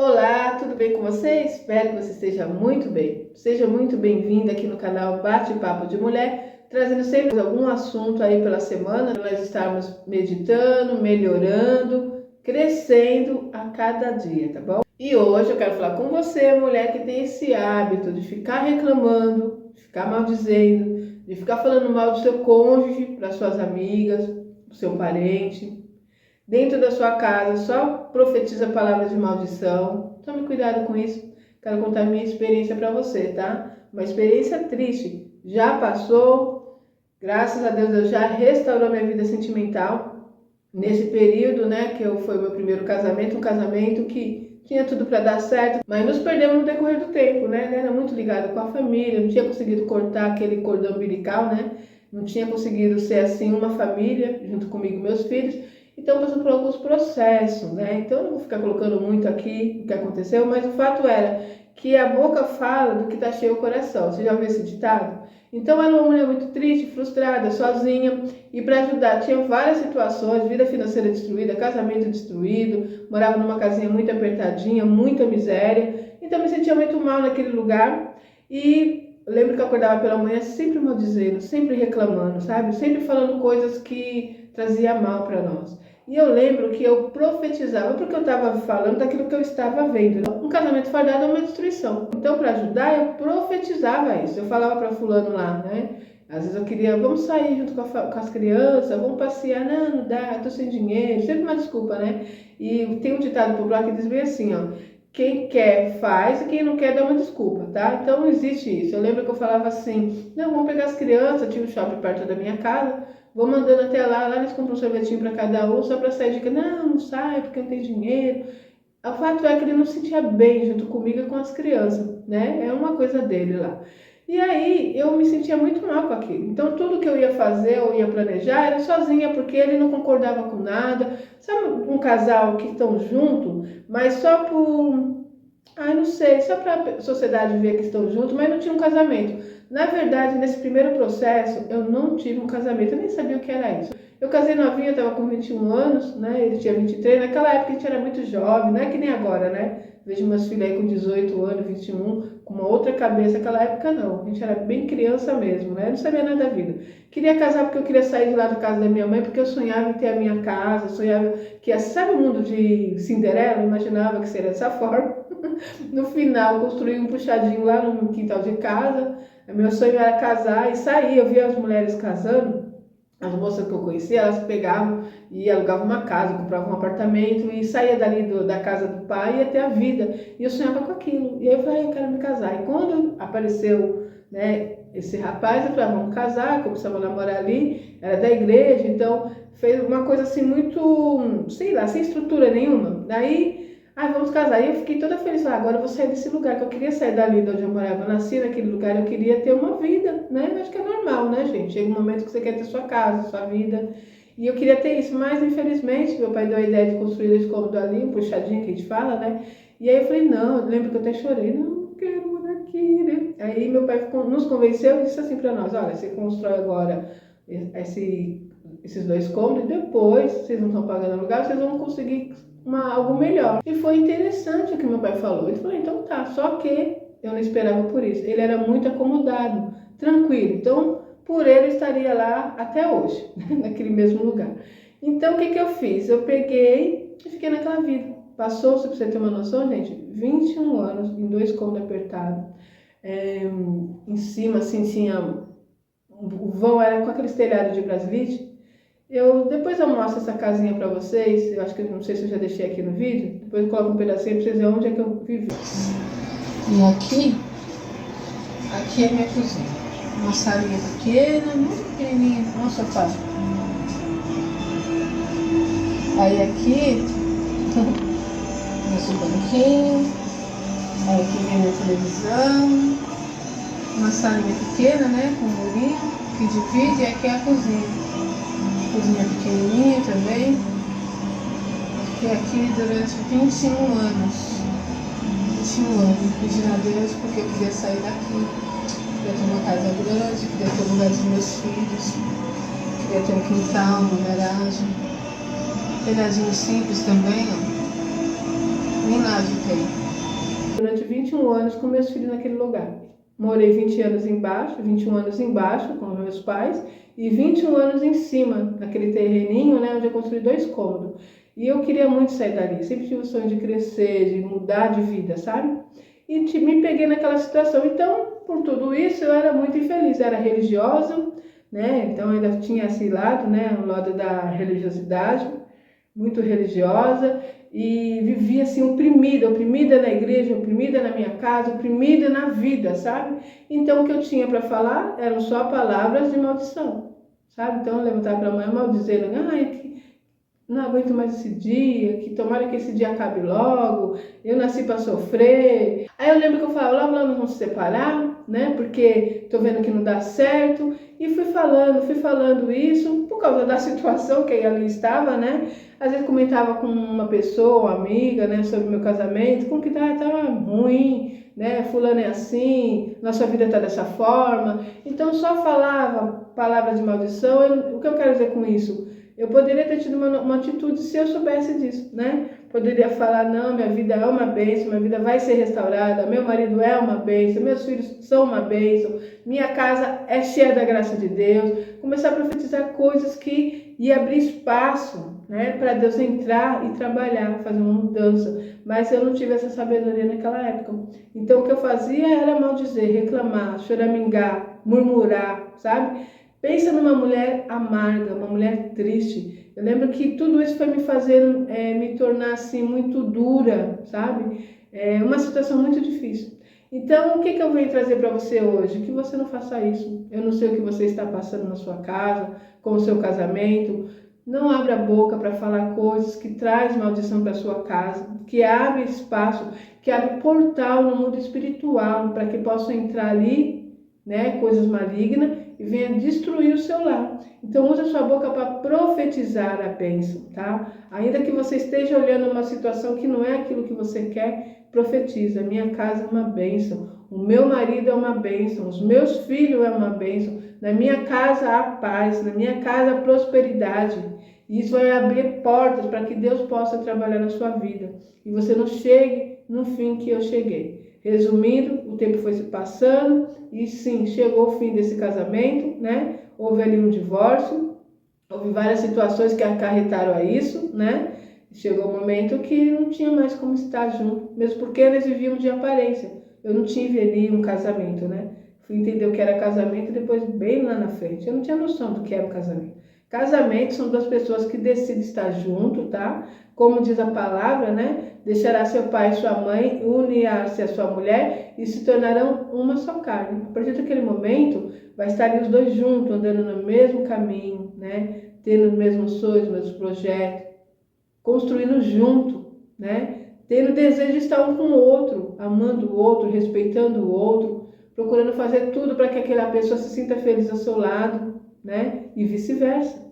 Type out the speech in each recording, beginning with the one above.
Olá, tudo bem com você? Espero que você esteja muito bem. Seja muito bem-vinda aqui no canal Bate-Papo de Mulher, trazendo sempre algum assunto aí pela semana, para nós estarmos meditando, melhorando, crescendo a cada dia, tá bom? E hoje eu quero falar com você, mulher que tem esse hábito de ficar reclamando, de ficar maldizendo, de ficar falando mal do seu cônjuge para suas amigas, do seu parente. Dentro da sua casa, só profetiza palavras de maldição. Tome cuidado com isso. Quero contar minha experiência para você, tá? Uma experiência triste. Já passou. Graças a Deus, Deus já restaurou minha vida sentimental. Nesse período, né, foi o meu primeiro casamento, um casamento que tinha tudo para dar certo, mas nos perdemos no decorrer do tempo, né? Era muito ligado com a família, não tinha conseguido cortar aquele cordão umbilical, né? Não tinha conseguido ser assim uma família, junto comigo e meus filhos. Então, passando por alguns processos, né? Então, eu não vou ficar colocando muito aqui o que aconteceu, mas o fato era que a boca fala do que está cheio o coração. Você já ouviu esse ditado? Então, ela era uma mulher muito triste, frustrada, sozinha, e para ajudar, tinha várias situações, vida financeira destruída, casamento destruído, morava numa casinha muito apertadinha, muita miséria. Então, me sentia muito mal naquele lugar e lembro que eu acordava pela manhã sempre maldizendo, sempre reclamando, sabe? Sempre falando coisas que trazia mal para nós. E eu lembro que eu profetizava, porque eu estava falando daquilo que eu estava vendo. Um casamento fardado é uma destruição. Então, para ajudar, eu profetizava isso. Eu falava para fulano lá, né? Às vezes eu queria, vamos sair junto com as crianças, vamos passear. Não, não dá, tô sem dinheiro. Sempre uma desculpa, né? E tem um ditado popular que diz bem assim, ó. Quem quer faz e quem não quer dá uma desculpa, tá? Então não existe isso. Eu lembro que eu falava assim, não, vamos pegar as crianças, tinha um shopping perto da minha casa, vou mandando até lá eles compram um sorvetinho para cada um, só para sair de casa. Não, não sai porque não tem dinheiro. O fato é que ele não se sentia bem junto comigo e com as crianças, né? É uma coisa dele lá. E aí eu me sentia muito mal com aquilo. Então tudo que eu ia fazer, eu ia planejar, era sozinha, porque ele não concordava com nada. Sabe um casal que estão junto, mas só por... Ai, não sei, só para a sociedade ver que estão juntos, mas não tinha um casamento. Na verdade, nesse primeiro processo, eu não tive um casamento, eu nem sabia o que era isso. Eu casei novinha, eu estava com 21 anos, né? Ele tinha 23. Naquela época a gente era muito jovem, não é que nem agora, né? Vejo meus filhos aí com 18 anos, 21, com uma outra cabeça. Naquela época não, a gente era bem criança mesmo, né? Eu não sabia nada da vida. Queria casar porque eu queria sair de lá da casa da minha mãe, porque eu sonhava em ter a minha casa, sonhava que, sabe o mundo de Cinderela? Eu imaginava que seria dessa forma. No final, construí um puxadinho lá no quintal de casa. Meu sonho era casar e sair. Eu via as mulheres casando, as moças que eu conhecia, elas pegavam e alugavam uma casa, compravam um apartamento e saía dali da casa do pai e ia ter a vida. E eu sonhava com aquilo. E aí eu falei, eu quero me casar. E quando apareceu, né, esse rapaz, eu falei, vamos casar, começamos a namorar ali, era da igreja, então fez uma coisa assim muito, sei lá, sem estrutura nenhuma. Daí vamos casar. E eu fiquei toda feliz. Agora eu vou sair desse lugar, que eu queria sair dali de onde eu morava. Eu nasci naquele lugar, eu queria ter uma vida, né? Eu acho que é normal, né, gente? Chega um momento que você quer ter sua casa, sua vida. E eu queria ter isso, mas infelizmente meu pai deu a ideia de construir esse cômodo ali, um puxadinho que a gente fala, né? E aí eu falei, não, eu lembro que eu até chorei, não quero morar aqui, né? Aí meu pai nos convenceu e disse assim para nós, olha, você constrói agora esses dois cômodos e depois, vocês não estão pagando aluguel, vocês vão conseguir algo melhor. E foi interessante o que meu pai falou. Ele falou, então tá, só que eu não esperava por isso. Ele era muito acomodado, tranquilo. Então, por ele, eu estaria lá até hoje, naquele mesmo lugar. Então, o que eu fiz? Eu peguei e fiquei naquela vida. Passou-se, pra você ter uma noção, gente, 21 anos, em 2 cômodos apertados. Em cima, assim, tinha... O vão era com aquele telhado de brasilite. Depois eu mostro essa casinha pra vocês. Eu acho que não sei se eu já deixei aqui no vídeo. Depois eu coloco um pedacinho pra vocês verem onde é que eu vivi. E aqui é minha cozinha. Uma salinha pequena, muito pequenininha. Olha o sofá. Aí aqui, nosso banquinho. Aí aqui vem minha televisão. Uma salinha pequena, né? Com um murinho que divide. E aqui é a cozinha. Cozinha pequenininha também. Fiquei aqui durante 21 anos. 21 anos pedindo a Deus porque eu queria sair daqui. Queria ter uma casa grande, queria ter o lugar dos meus filhos. Queria ter um quintal, uma garagem. Telhazinho simples também, ó. Nem personagem tem? Durante 21 anos com meus filhos naquele lugar. Morei 20 anos embaixo, 21 anos embaixo com meus pais e 21 anos em cima, naquele terreninho, né, onde eu construí 2 cômodos. E eu queria muito sair dali, sempre tive o sonho de crescer, de mudar de vida, sabe? E me peguei naquela situação. Então, por tudo isso, eu era muito infeliz, eu era religiosa, né? Então ainda tinha esse lado, né, o lado da religiosidade, muito religiosa, e vivia assim oprimida na igreja, oprimida na minha casa, oprimida na vida, sabe? Então o que eu tinha para falar eram só palavras de maldição, sabe? Então eu levantava pela manhã maldizendo, que não aguento mais esse dia, que tomara que esse dia acabe logo, eu nasci para sofrer. Aí eu lembro que eu falava, logo nós vamos se separar, né? Porque tô vendo que não dá certo. E fui falando isso por causa da situação que ali estava, né? Às vezes comentava com uma pessoa, uma amiga, né, sobre o meu casamento, como que tá ruim, né? Fulano é assim, nossa vida tá dessa forma. Então só falava palavras de maldição. O que eu quero dizer com isso? Eu poderia ter tido uma atitude se eu soubesse disso, né? Poderia falar, não, minha vida é uma bênção, minha vida vai ser restaurada, meu marido é uma bênção, meus filhos são uma bênção, minha casa é cheia da graça de Deus. Começar a profetizar coisas que ia abrir espaço, né, para Deus entrar e trabalhar, fazer uma mudança. Mas eu não tive essa sabedoria naquela época. Então o que eu fazia era maldizer, reclamar, choramingar, murmurar, sabe? Pensa numa mulher amarga, uma mulher triste. Eu lembro que tudo isso foi me fazendo me tornar assim muito dura, sabe? Uma situação muito difícil. Então, o que eu venho trazer para você hoje? Que você não faça isso. Eu não sei o que você está passando na sua casa, com o seu casamento. Não abra a boca para falar coisas que traz maldição para sua casa, que abre espaço, que abre portal no mundo espiritual para que possam entrar ali, né, coisas malignas e venha destruir o seu lar. Então use a sua boca para profetizar a bênção, tá? Ainda que você esteja olhando uma situação que não é aquilo que você quer, profetiza. Minha casa é uma bênção, o meu marido é uma bênção, os meus filhos é uma bênção, na minha casa há paz, na minha casa há prosperidade. E isso vai abrir portas para que Deus possa trabalhar na sua vida e você não chegue no fim que eu cheguei. Resumindo, o tempo foi se passando e sim, chegou o fim desse casamento, né? Houve ali um divórcio, houve várias situações que acarretaram a isso, né? Chegou um momento que não tinha mais como estar junto, mesmo porque eles viviam de aparência. Eu não tive ali um casamento, né? Fui entender o que era casamento depois bem lá na frente. Eu não tinha noção do que era um casamento. Casamento são duas pessoas que decidem estar junto, tá? Como diz a palavra, né? Deixará seu pai e sua mãe, unirá-se a sua mulher e se tornarão uma só carne. A partir daquele momento, vai estar ali os dois juntos, andando no mesmo caminho, né? Tendo os mesmos sonhos, os mesmos projetos, construindo junto, né? Tendo desejo de estar um com o outro, amando o outro, respeitando o outro, procurando fazer tudo para que aquela pessoa se sinta feliz ao seu lado, né? E vice-versa.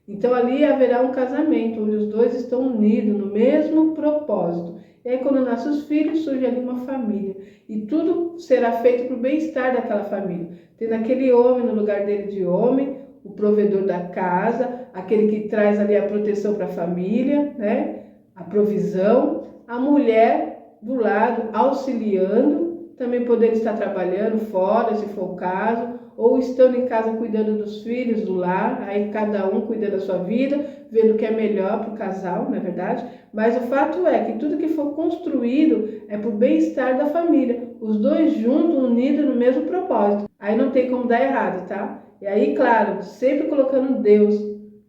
Então ali haverá um casamento, onde os dois estão unidos no mesmo propósito. E aí quando nascem os filhos, surge ali uma família. E tudo será feito para o bem-estar daquela família. Tendo aquele homem no lugar dele de homem, o provedor da casa, aquele que traz ali a proteção para a família, né? A provisão. A mulher do lado, auxiliando, também podendo estar trabalhando fora, se for o caso, ou estando em casa cuidando dos filhos, do lar, aí cada um cuida da sua vida, vendo o que é melhor para o casal, não é verdade? Mas o fato é que tudo que for construído é para o bem-estar da família, os dois juntos, unidos no mesmo propósito. Aí não tem como dar errado, tá? E aí, claro, sempre colocando Deus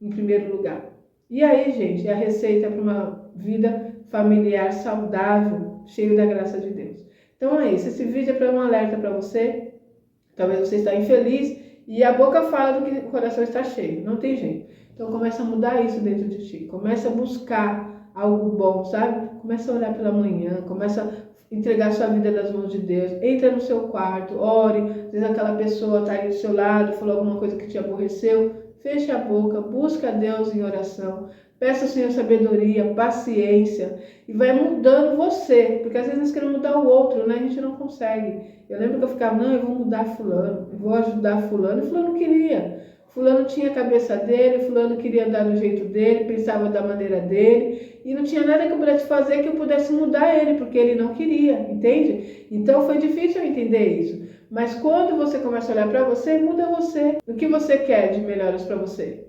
em primeiro lugar. E aí, gente, é a receita para uma vida familiar saudável, cheio da graça de Deus. Então é isso, esse vídeo é para um alerta para você. Talvez você está infeliz e a boca fala do que o coração está cheio. Não tem jeito. Então começa a mudar isso dentro de ti. Começa a buscar algo bom, sabe? Começa a orar pela manhã. Começa a entregar sua vida nas mãos de Deus. Entra no seu quarto, ore. Às vezes aquela pessoa está aí do seu lado, falou alguma coisa que te aborreceu. Feche a boca, busca a Deus em oração. Peça ao Senhor sabedoria, paciência e vai mudando você, porque às vezes nós queremos mudar o outro, né? A gente não consegue. Eu lembro que eu ficava, não, eu vou mudar fulano, eu vou ajudar fulano, e fulano não queria. Fulano tinha a cabeça dele, fulano queria andar do jeito dele, pensava da maneira dele, e não tinha nada que eu pudesse fazer que eu pudesse mudar ele, porque ele não queria, entende? Então foi difícil eu entender isso. Mas quando você começa a olhar para você, muda você. O que você quer de melhoras para você?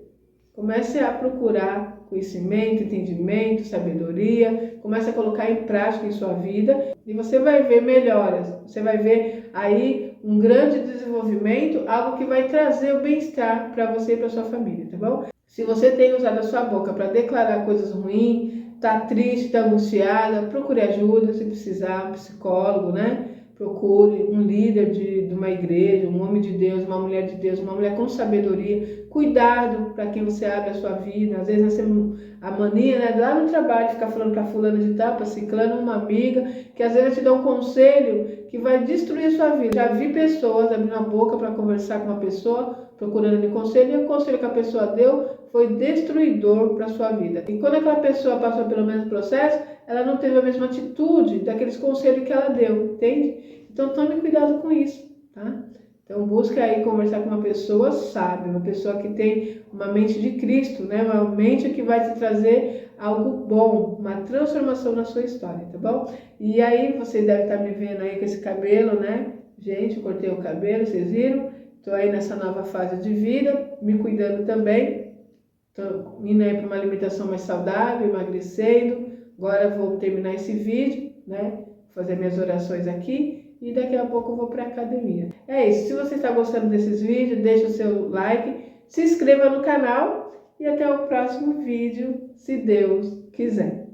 Comece a procurar conhecimento, entendimento, sabedoria, comece a colocar em prática em sua vida e você vai ver melhoras, você vai ver aí um grande desenvolvimento, algo que vai trazer o bem-estar para você e para sua família, tá bom? Se você tem usado a sua boca para declarar coisas ruins, tá triste, tá angustiada, procure ajuda se precisar, um psicólogo, né? Procure um líder de uma igreja, um homem de Deus, uma mulher de Deus, uma mulher com sabedoria. Cuidado para quem você abre a sua vida. Às vezes nós temos a mania, né, lá no trabalho, ficar falando para fulano de tal, para ciclano, uma amiga, que às vezes te dá um conselho que vai destruir a sua vida. Já vi pessoas abrindo a boca para conversar com uma pessoa, procurando de conselho, e o conselho que a pessoa deu foi destruidor para a sua vida. E quando aquela pessoa passou pelo mesmo processo, ela não teve a mesma atitude daqueles conselhos que ela deu, entende? Então tome cuidado com isso, tá? Então busque aí conversar com uma pessoa sábia, uma pessoa que tem uma mente de Cristo, né? Uma mente que vai te trazer algo bom, uma transformação na sua história, tá bom? E aí vocês devem estar me vendo aí com esse cabelo, né? Gente, eu cortei o cabelo, vocês viram? Estou aí nessa nova fase de vida, me cuidando também. Estou indo aí para uma alimentação mais saudável, emagrecendo. Agora vou terminar esse vídeo, né? Fazer minhas orações aqui e daqui a pouco eu vou para a academia. É isso. Se você está gostando desses vídeos, deixa o seu like, se inscreva no canal e até o próximo vídeo, se Deus quiser.